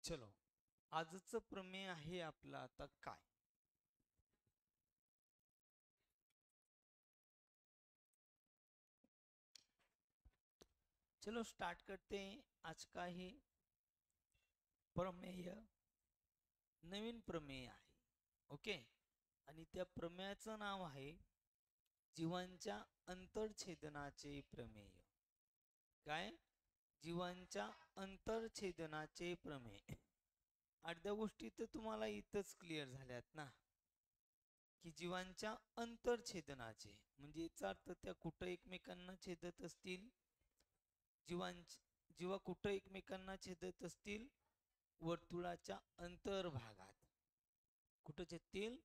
चलो, आजचं प्रमेय आहे आपलं आता काय? चलो स्टार्ट करते हैं आज का ही प्रमेय. नवीन प्रमेय आहे. ओके. आणि त्या प्रमेयाचं नाव आहे जीवांच्या अंतरछेदनाचे प्रमेय. काय? जीवांच्या अंतरछेदनाचे प्रमेय. अर्ध्या गोष्टी तर तुम्हाला इथंच क्लिअर झाल्यात ना, की जीवांच्या अंतरछेदनाचे म्हणजे याचा अर्थ त्या कुठं एकमेकांना छेदत असतील. जीवा कुठं एकमेकांना छेदत असतील? वर्तुळाच्या अंतर्भागात. कुठं छेदतील?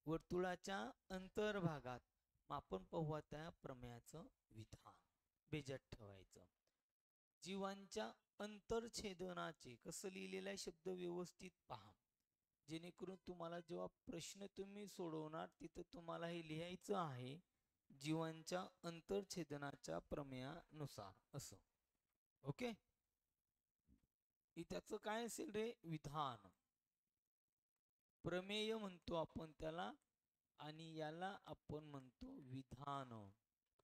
वर्तुळाच्या अंतर्भागात. मग आपण पाहू आता प्रमेयाचं विधान. बेजात ठेवायचं. जीवांच्या अंतरछेदनाचे कसं लिहिलेला आहे शब्द व्यवस्थित पहा, जेणेकरून तुम्हाला जेव्हा प्रश्न तुम्ही सोडवणार तिथं तुम्हाला हे लिहायचं आहे जीवांच्या अंतरछेदनाच्या प्रमेयानुसार असं. ओके. त्याचं काय असेल रे? विधान. प्रमेय म्हणतो आपण त्याला आणि याला आपण म्हणतो विधान.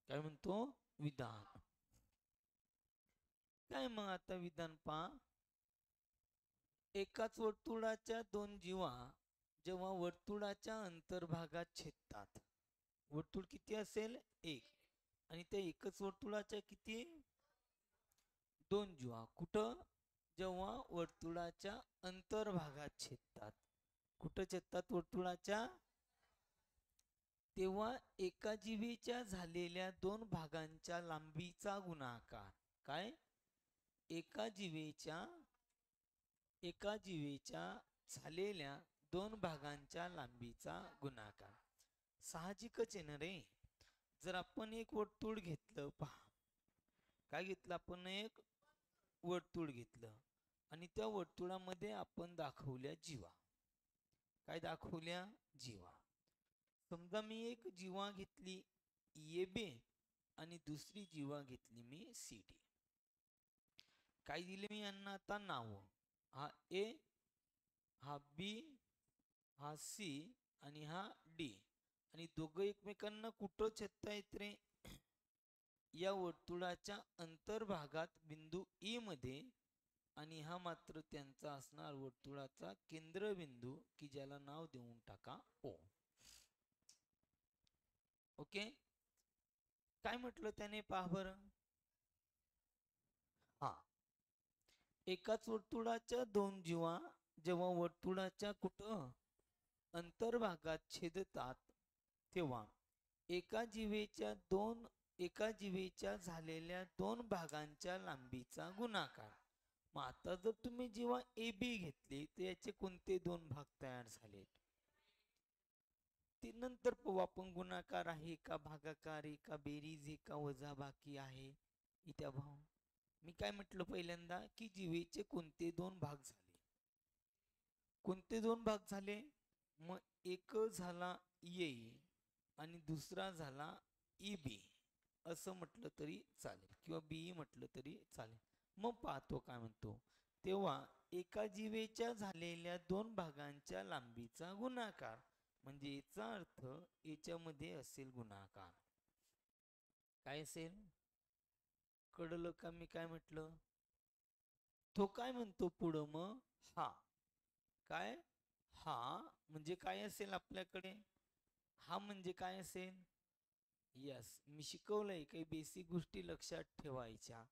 काय म्हणतो? विधान. काय मग आता विधान पहा. एकाच वर्तुळाच्या दोन जीवा जेव्हा वर्तुळाच्या अंतर्भागात छेदतात, वर्तुळ किती असेल? एक. आणि त्या एकच वर्तुळाच्या किती? दोन जीवा. कुठं? जेव्हा वर्तुळाच्या अंतर्भागात छेदतात. कुठं छेदतात? वर्तुळाच्या. तेव्हा एका जीवेच्या झालेल्या दोन भागांच्या लांबीचा गुणाकार. काय? एका जीवेच्या झालेल्या दोन भागांच्या लांबीचा गुणाकार. साहजिकच आहे ना रे. जर आपण एक वर्तुळ घेतलं, पहा काय घेतलं आपण? एक वर्तुळ घेतलं आणि त्या वर्तुळामध्ये आपण दाखवल्या जीवा. काय दाखवल्या? जीवा. समजा मी एक जीवा घेतली ए बी आणि दुसरी जीवा घेतली मी सी डी. काय दिले मी यांना आता? नाव. हा ए, हा बी, हा सी आणि हा डी. आणि दोघं एकमेकांना कुठं छेदतायत रे? या वर्तुळाच्या अंतर्भागात बिंदू ई मध्ये. आणि हा मात्र त्यांचा असणार वर्तुळाचा केंद्रबिंदू, की ज्याला नाव देऊन टाका ओ. ओके. काय म्हटलं त्याने? पहा बरं. हा, एकाच वर्तुळाच्या दोन जीवा जेव्हा वर्तुळाच्या कुठं अंतर्भागात छेदतात, तेव्हा एका जीवेच्या झालेल्या दोन भागांच्या लांबीचा गुणाकार. मग आता जर तुम्ही जेव्हा ए बी घेतले तर याचे कोणते दोन भाग तयार झाले ते नंतर पाहू आपण. गुणाकार आहे का भागाकार आहे का बेरीज आहे का वजाबाकी आहे इत्या भाव. मी काय म्हटलं पहिल्यांदा, की जीवेचे कोणते दोन भाग झाले? कोणते दोन भाग झाले? मग एक झाला ए आणि दुसरा झाला ई बी असं म्हटलं तरी चालेल, किंवा बी म्हटलं तरी चालेल. मग पाहतो काय म्हणतो. तेव्हा एका जीवेच्या झालेल्या दोन भागांच्या लांबीचा गुणाकार, म्हणजे याचा अर्थ याच्यामध्ये असेल गुणाकार. काय असेल? कळलं का मी काय म्हटलं? तो काय म्हणतो पुढं मग? हा. काय? हा म्हणजे काय असेल आपल्याकडे? हा म्हणजे काय असेल? यस, मी शिकवलंय, काही बेसिक गोष्टी लक्षात ठेवायच्या.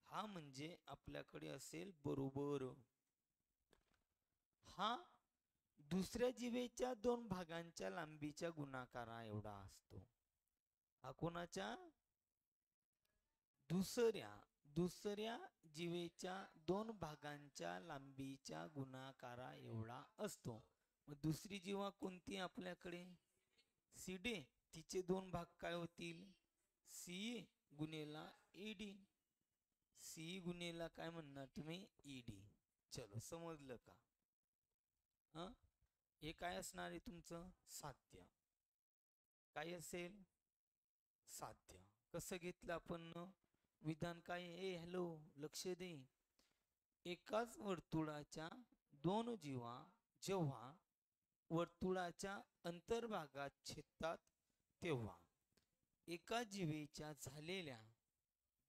हा म्हणजे आपल्याकडे असेल बरोबर. हा दुसऱ्या जीवेच्या दोन भागांच्या लांबीच्या गुणाकारा एवढा असतो. हा कोणाच्या? दुसऱ्या जीवेच्या दोन भागांच्या लांबीच्या गुणाकारा एवढा असतो. मग दुसरी जीवा कोणती आपल्याकडे? C D. तिचे दोन भाग काय होतील? सी गुणेला ईडी. सी गुणेला काय म्हणणार तुम्ही? ईडी. चलो, समजलं का? हे काय असणार आहे तुमचं? साध्य. काय असेल? साध्य. कसं घेतलं आपण विधान? काय? ए हॅलो, लक्ष दे. एकाच वर्तुळाच्या दोन जीवा जेव्हा वर्तुळाच्या अंतर्भागात छेदतात तेव्हा एका जीवेच्या झालेल्या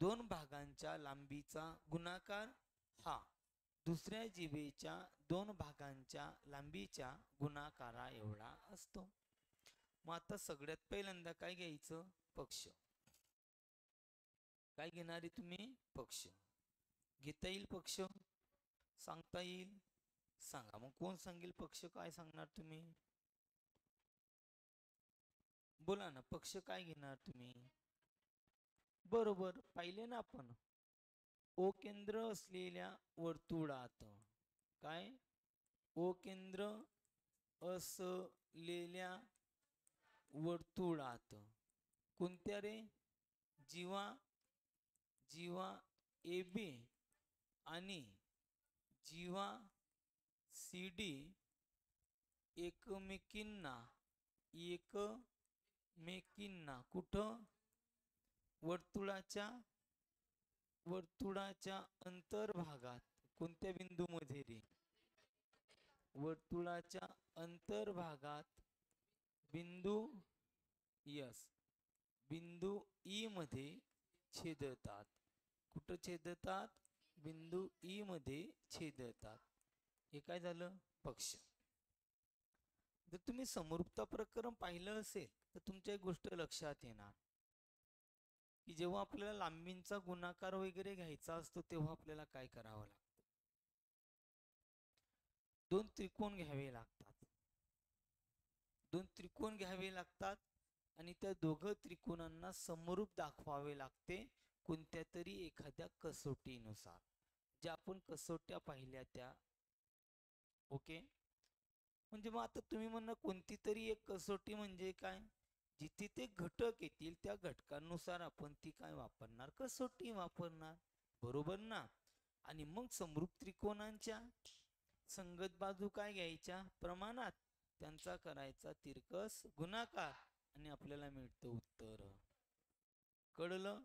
दोन भागांच्या लांबीचा गुणाकार हा दुसऱ्या जीवेच्या दोन भागांच्या लांबीच्या गुणाकारा एवढा असतो. मग आता सगळ्यात पहिल्यांदा काय घ्यायचं? पक्ष. काय घेणारे तुम्ही? पक्ष. घेता येईल पक्ष? सांगता येईल? सांगा. मग कोण सांगेल पक्ष? काय सांगणार तुम्ही? बोला ना, पक्ष काय घेणार तुम्ही? बरोबर, पाहिले ना आपण. ओ केंद्र असलेल्या वर्तुळात काय? ओ केंद्र असलेल्या वर्तुळात कोणत्या रे? जीवा जीवा ए बी आणि जीवा सी डी एकमेकींना कुठं? वर्तुळाच्या अंतर्भागात. कोणत्या बिंदूमध्ये रे? वर्तुळाच्या अंतर्भागात बिंदू यस बिंदू ई मध्ये छेदतात. कुठं छेदतात? बिंदू ई मध्ये छेदतात. हे काय झालं? पक्ष. जर तुम्ही समरूपता प्रकरण पाहिलं असेल तर तुमच्या एक गोष्ट लक्षात येणार की जेव्हा आपल्याला लांबींचा गुणाकार वगैरे घ्यायचा असतो तेव्हा आपल्याला काय करावं लागतं? दोन त्रिकोण घ्यावे लागतात. दोन त्रिकोण घ्यावे लागतात आणि त्या दोघं त्रिकोणांना समरूप दाखवावे लागते कोणत्या तरी एखाद्या कसोटीनुसार. ज्या आपण कसोट्या पाहिल्या त्या. ओके. म्हणजे मग आता तुम्ही म्हणा कोणती तरी एक कसोटी म्हणजे काय? जिथे ते घटक येतील त्या घटकांनुसार आपण ती काय वापरणार? कसोटी वापरणार. बरोबर ना? आणि मग समरूप त्रिकोणांच्या संगत बाजू काय घ्यायच्या? प्रमाणात त्यांचा करायचा तिरकस गुणाकार आणि आपल्याला मिळतं उत्तर. कळलं?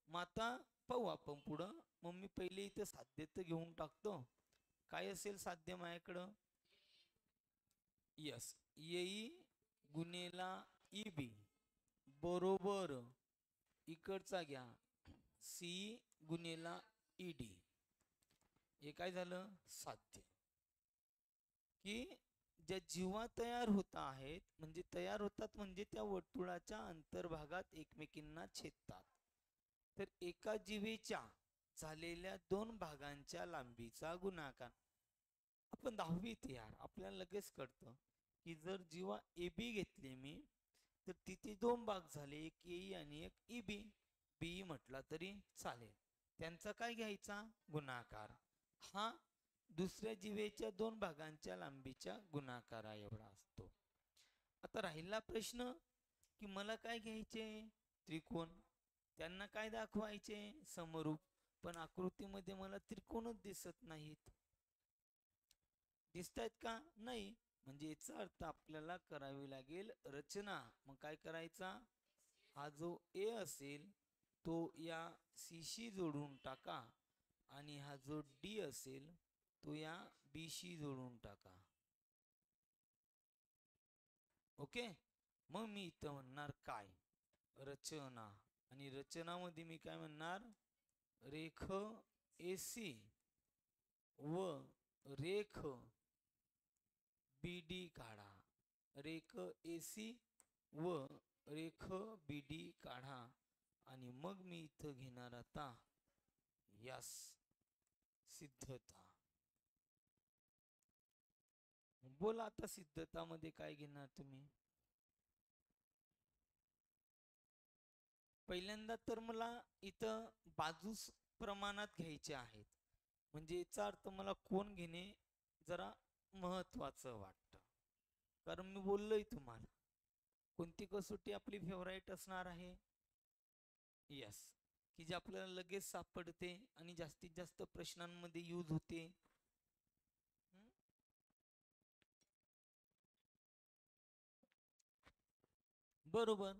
मग आता पाहू आपण पुढं. मग मी पहिले इथे साध्य तर घेऊन टाकतो. काय असेल साध्य माझ्याकडं? यस, येई गुणेला ई बी बरोबर इकडचा घ्या सी गुणेला ई डी. हे काय झालं? साध्य. की ज्या जीवा तयार होत आहेत म्हणजे त्या वर्तुळाच्या अंतर्भागात एकमेकींना छेदतात. तर एका जीवेच्या झालेल्या दोन भागांच्या लांबीचा गुणाकार. आपण 10वीत यार आपल्याला लगेच कळतं की जर जीवा ए बी घेतली मी तर तिथे दोन भाग झाले, एक ए आणि एक ई बी. बी म्हटला तरी चालेल. त्यांचा काय घ्यायचा? गुणाकार. हा दुसऱ्या जीवेच्या दोन भागांच्या लांबीच्या गुणाकारा एवढा असतो. आता राहिला प्रश्न की मला काय घ्यायचे? त्रिकोण. त्यांना काय दाखवायचे? समरूप. पण आकृतीमध्ये मला त्रिकोणच दिसत नाहीत. दिसतायत का? नाही. म्हणजे याचा अर्थ आपल्याला करावी लागेल रचना. मग काय करायचा? हा जो ए असेल तो या सी शी जोडून टाका आणि हा जो डी असेल तो या बी शी जोडून टाका. ओके. मग मी इथं म्हणणार काय? रचना. आणि रचनामध्ये मी काय म्हणणार? रेख एसी व रेख बीडी काढा. रेख एसी व रेख बीडी काढा. आणि मग मी इथं घेणार आता यस सिद्धता. बोला आता सिद्धतामध्ये काय घेणार तुम्ही? पहिल्यांदा तर मला इथं बाजूस प्रमाणात घ्यायचे आहेत. म्हणजे याचा अर्थ मला कोण घेणे जरा महत्वाचं वाटतं. कारण मी बोललोय तुम्हाला कोणती कसोटी आपली फेवराईट असणार आहे? यस, की जे आपल्याला लगेच सापडते आणि जास्तीत जास्त प्रश्नांमध्ये यूज होते. बरोबर.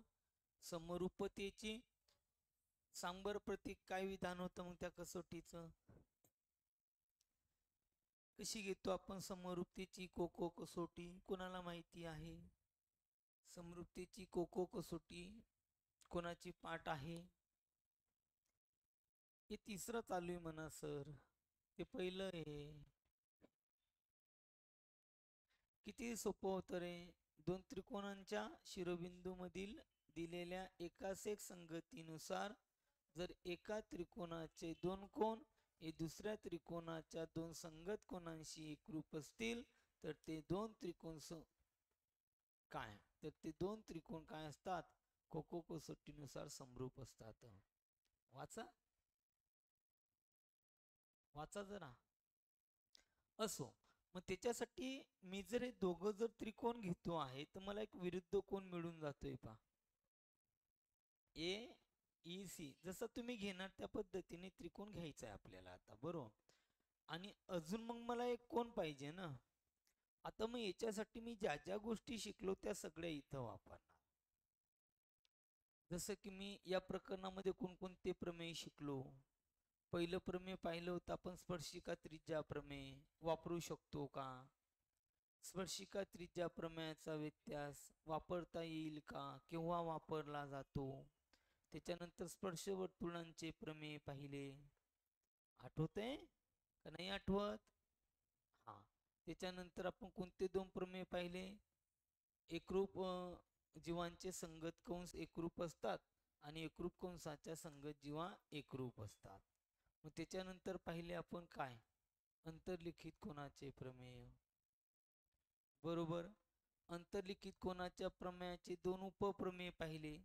समरूपतेची सांबर प्रतीक काय विधान होतं मग त्या कसोटीचं? कशी घेतो आपण समरूपतेची कोको कसोटी? कोणाला माहिती आहे? समरूपतेची कोको कसोटी कोणाची पाठ आहे? हे तिसरं चालू आहे म्हणा सर. ते पहिलं आहे. किती सोपं होतं रे. दोन त्रिकोणांच्या शिरोबिंदूमधील दिलेल्या एकास एक संगतीनुसार जर एका त्रिकोणाचे दोन कोण हे दुसऱ्या त्रिकोणाच्या दोन संगत कोणांशी एकरूप असतील तर ते दोन त्रिकोण काय तर ते दोन त्रिकोण काय असतात? कोको कसोटीनुसार समरूप असतात. वाचा वाचा जरा. असो, मग त्याच्यासाठी मी जर हे दोघं जर त्रिकोण घेतो आहे तर मला एक विरुद्ध कोण मिळून जातोय पा. ए ई सी जसं तुम्ही घेणार त्या पद्धतीने त्रिकोण घ्यायचा आहे आपल्याला आता, बरोबर. आणि अजून मग मला एक कोण पाहिजे ना. आता मग याच्यासाठी मी ज्या ज्या गोष्टी शिकलो त्या सगळ्या इथं वापरणार. जसं की मी या प्रकरणामध्ये कोणकोणते प्रमेय शिकलो. पहिलं प्रमेय पाहिलं होतं आपण, स्पर्शिका त्रिज्या प्रमेय वापरू शकतो का? स्पर्शिका त्रिज्या प्रमेयाचा व्यत्यास वापरता येईल का? केव्हा वापरला जातो? त्याच्यानंतर स्पर्श वर्तुळांचे प्रमेय पाहिले. आठवतंय का नाही आठवत? हा. त्याच्यानंतर आपण कोणते दोन प्रमेय पाहिले? एकरूप जीवांचे संगत कंस एकरूप असतात आणि एकरूप कंसाच्या संगत जीवा एकरूप असतात. मग त्याच्यानंतर पाहिले आपण काय? अंतर्लिखित कोणाचे प्रमेय. बरोबर. अंतर्लिखित कोणाच्या प्रमेयाचे दोन उपप्रमेय पाहिले.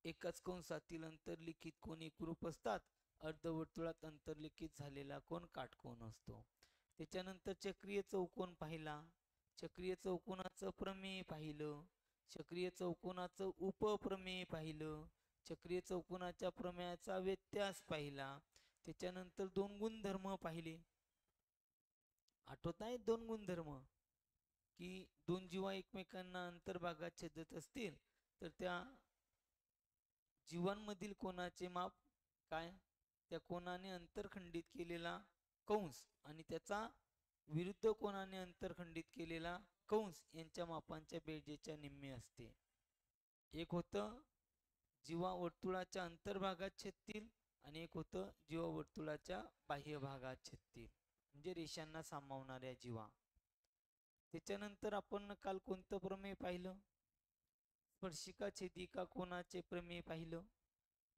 एकाच कंसातील अंतर्लिखित कोण एकरूप असतात. अर्धवर्तुळात अंतर्लिखित झालेला कोण काटकोन असतो. त्याच्यानंतर चक्रीय चौकोन पाहिला. चक्रीय चौकोनाचं प्रमेय पाहिलं. चक्रीय चौकोनाचं उपप्रमेय पाहिलं. चक्रीय चौकोनाच्या प्रमेयाचा व्यत्यास पाहिला. त्याच्यानंतर दोन गुणधर्म पाहिले. आठवत आहेत दोन गुणधर्म? की दोन जीवा एकमेकांना अंतर्भागात छेदत असतील तर त्या जीवांमधील कोणाचे माप काय? त्या कोणाने अंतरखंडित केलेला कंस आणि त्याचा विरुद्ध कोणाने अंतरखंडित केलेला कंस यांच्या मापांच्या बेरजेच्या निम्मे असते. एक होतं जीवा वर्तुळाच्या अंतर्भागात छेदतील आणि एक होतं जीवा वर्तुळाच्या बाह्य भागात छेदतील, म्हणजे रेषांना सामावणाऱ्या जीवा. त्याच्यानंतर आपण काल कोणतं प्रमेय पाहिलं? स्पर्शिका छेदिका कोणाचे प्रमेय पाहिलं.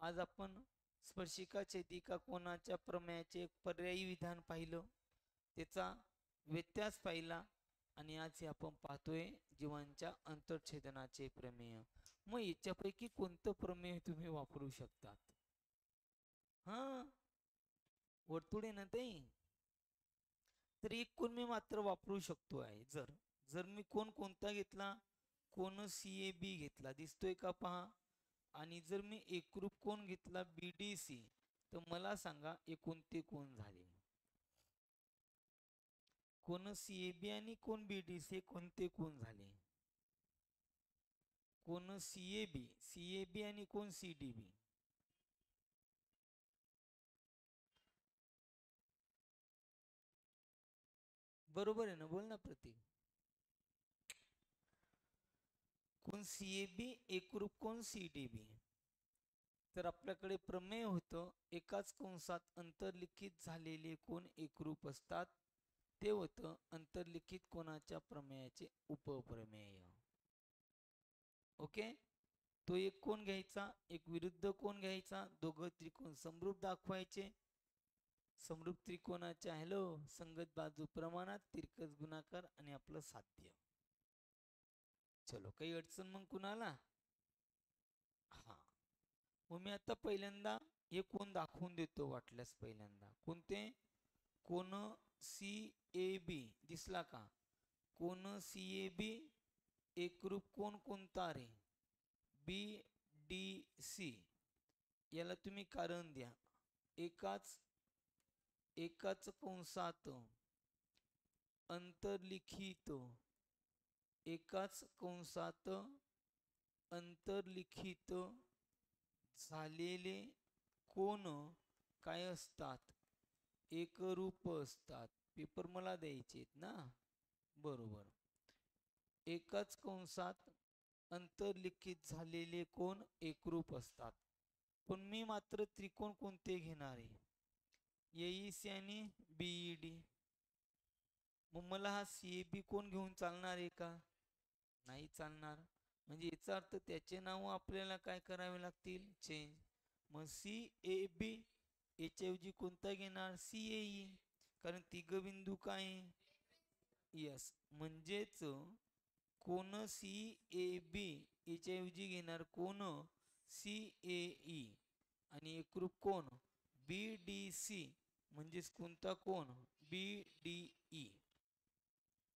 आज आपण स्पर्शिका छेदिका कोणाच्या प्रमेयाचे पर्यायी विधान पाहिलं, त्याचा व्यत्यास पाहिला आणि आज हे आपण पाहतोय जीवांच्या अंतरछेदनाचे प्रमेय. मग याच्यापैकी कोणतं प्रमेय तुम्ही वापरू शकतात? हा, वर्तुळे ना ते. तर एक कोण मी मात्र वापरू शकतो आहे. जर जर मी कोण कोणता घेतला? कोण CAB घेतला, दिसतोय का पहा. आणि जर मी एकरूप कोण घेतला BDC तर मला सांगा हे कोणते कोण झाले? कोण CAB आणि कोण BDC कोणते कोण झाले? कोण CAB आणि कोण CDB. बरोबर आहे ना? बोल ना प्रतीक. कोण CAB एकरूप कोण CDB. तर आपल्याकडे प्रमेय होतं एकाच कंसात अंतर्लिखित झालेले कोण एकरूप असतात, ते होतं अंतर्लिखित कोणाच्या प्रमेयाचे उपप्रमेय. ओके. तो एक कोण घ्यायचा, एक विरुद्ध कोण घ्यायचा, दोघं त्रिकोण समरूप दाखवायचे. समरूप त्रिकोणाच्या संगत बाजू प्रमाणात तिरकस गुणाकार आणि आपलं साध्य. चलो, काही अडचण मग कुणाला? हा, मग मी आता पहिल्यांदा हे कोण दाखवून देतो वाटल्यास. पहिल्यांदा कोणते? कोण CAB दिसला का? कोण CAB एकरूप कोण कोणता रे? BDC. याला तुम्ही कारण द्या. एकाच कंसात अंतर्लिखित एकाच कंसात अंतर्लिखित झालेले कोण काय असतात? एकरूप असतात. पेपर मला द्यायचे ना, बरोबर. एकाच कंसात अंतर्लिखित झालेले कोण एकरूप असतात. पण मी मात्र त्रिकोण कोणते घेणार आहे? एईसी आणि बीईडी. मग मला हा सीएबी कोण घेऊन चालणार आहे का? नाही चालणार. म्हणजे याचा अर्थ त्याचे नाव आपल्याला काय करावे लागतील? चेंज. मग सी ए बी याच्याऐवजी कोणता घेणार? सीएई. कारण तिघ बिंदू काय? यस. म्हणजेच कोण सी ए बी याच्याऐवजी घेणार कोण? सी ए ई. आणि एकरूप कोण? बी डी सी. म्हणजेच कोणता कोण? बी डी ई.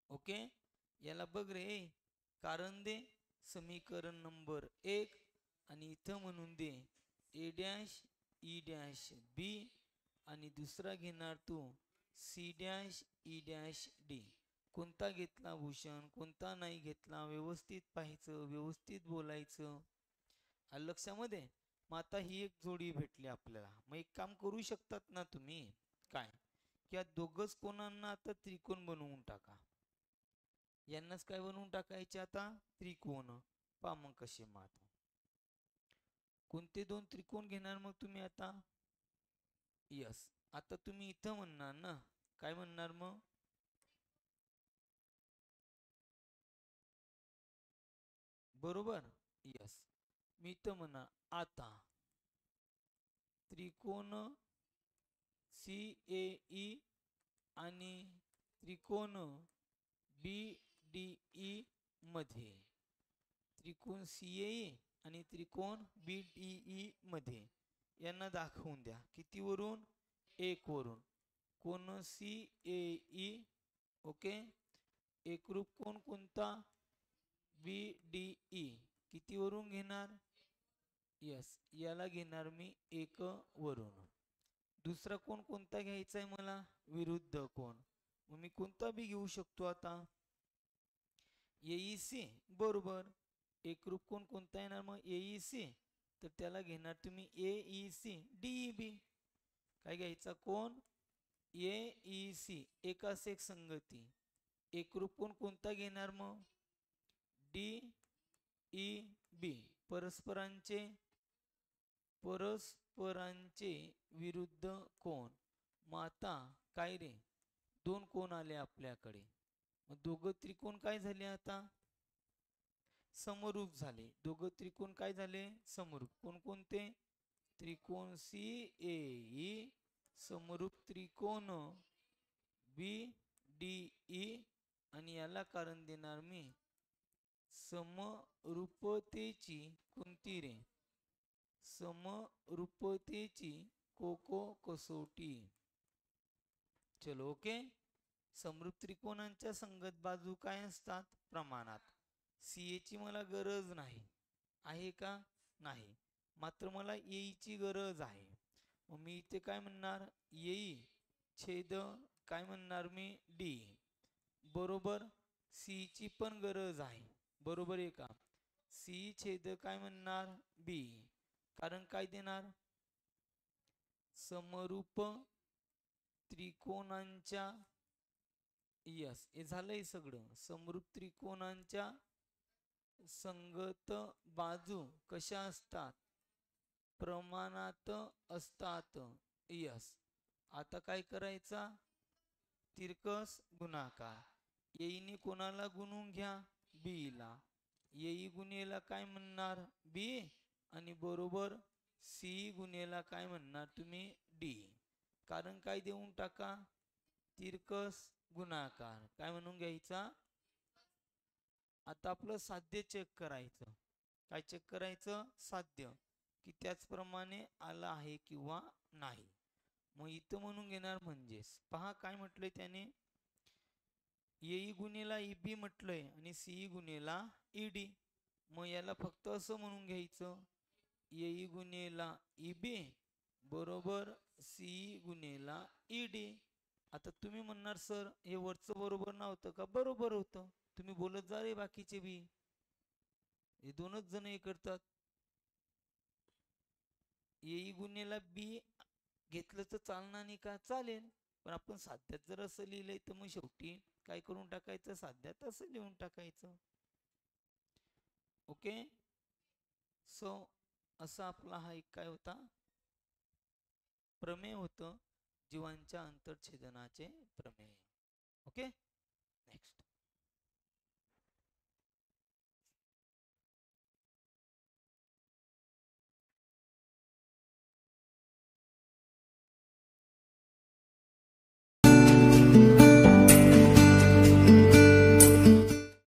ओके. याला बघ रे, कारण दे समीकरण नंबर 1 आणि इथं म्हणून दे A dash E dash B आणि दुसरा घेणार तू C dash E dash D. कोणता घेतला भूषण, कोणता नाही घेतला, व्यवस्थित पाहायचं, व्यवस्थित बोलायचं. आलं लक्षामध्ये? मग आता ही एक जोडी भेटली आपल्याला. मग एक काम करू शकतात ना तुम्ही, काय की या दोघच कोणांना आता त्रिकोण बनवून टाका. यांनाच काय बनवून टाकायचे आता? त्रिकोण. पहा मग कसे मात. कोणते दोन त्रिकोण घेणार मग तुम्ही आता? यस. आता तुम्ही इथं म्हणणार ना, काय म्हणणार मग? बरोबर. यस. मी इथं म्हणणार आता त्रिकोण सी ए ई आणि त्रिकोण बी डी ई मध्ये, त्रिकोण सी ए ई आणि त्रिकोण बी डी ई मध्ये यांना दाखवून द्या. किती वरून? 1 वरून. कोण सी ए ई. ओके. एकरूप कोण कोणता? बी डी ई. किती वरून घेणार? यस. याला घेणार मी 1 वरून. दुसरा कोण कोणता घ्यायचा आहे मला? विरुद्ध कोण. मग मी कोणता बी घेऊ शकतो आता? एईसी. बरोबर. एकरूप कोण कोणता येणार मग? एईसी. तर त्याला घेणार तुम्ही एईसी डीईबी. काय घ्यायचा? कोण? एईसी. एकास एक संगती. एकरूप कोण कोणता घेणार मग? D E B. परस्परांचे विरुद्ध कोण. मग आता काय रे, दोन कोण आले आपल्याकडे. मग दोघं त्रिकोण काय झाले आता? समरूप झाले. दोघं त्रिकोण काय झाले? समरूप. कोणकोणते? त्रिकोण सी ए ई समरूप त्रिकोण बी डी ई. आणि याला कारण देणार मी समरूपतेची कोणती रे? समरूपतेची कोको कसोटी. चलो ओके. समरूप त्रिकोणांच्या संगत बाजू काय असतात? प्रमाणात. सी ची मला गरज नाही. आहे का? नाही. मात्र मला येईची गरज आहे. मग मी इथे काय म्हणणार? येई छेद काय म्हणणार मी? डी. बरोबर. सी ची पण गरज आहे. बरोबर आहे का? सी छेद काय म्हणणार? बी. कारण काय देणार? समरूप त्रिकोणांच्या. यस. हे झालंय सगळं. समरूप त्रिकोणांच्या संगत बाजू कशा असतात? प्रमाणात असतात. यस. आता काय करायचा? तिरकस गुणाकार. येईने कोणाला गुणून घ्या? बी ला. येई गुणेला काय म्हणणार? बी. आणि बरोबर सी गुणेला काय म्हणणार तुम्ही? डी. कारण काय देऊन टाका? तिरकस गुणाकार. काय म्हणून घ्यायचा? आता आपलं साध्य चेक करायचं. काय चेक करायचं? साध्य. की त्याचप्रमाणे आलं आहे किंवा नाही. मग इथं म्हणून घेणार म्हणजेच. पहा काय म्हटलंय त्याने? येई गुणेला ईबी म्हटलंय आणि सी गुणेला ईडी. मग याला फक्त असं म्हणून घ्यायचं. येई गुणेला ईबी बरोबर सी गुणेला ईडी. आता तुम्ही म्हणणार सर हे वरचं बरोबर नव्हतं का? बरोबर होतं. तुम्ही बोलत जा रे बाकीचे बी. हे दोनच जण हे करतात. येई गुणेला बी घेतलं तर चालणार नाही का? चालेल. पण आपण साध्यात जर असं लिहिलंय तर मग शेवटी काय करून टाकायचं, साध्यात असं लिहून टाकायचं. ओके. सो असा आपला हा एक काय होता, प्रमेय होतं जीवांच्या अंतर्छेदनाचे प्रमेय. ओके. नेक्स्ट.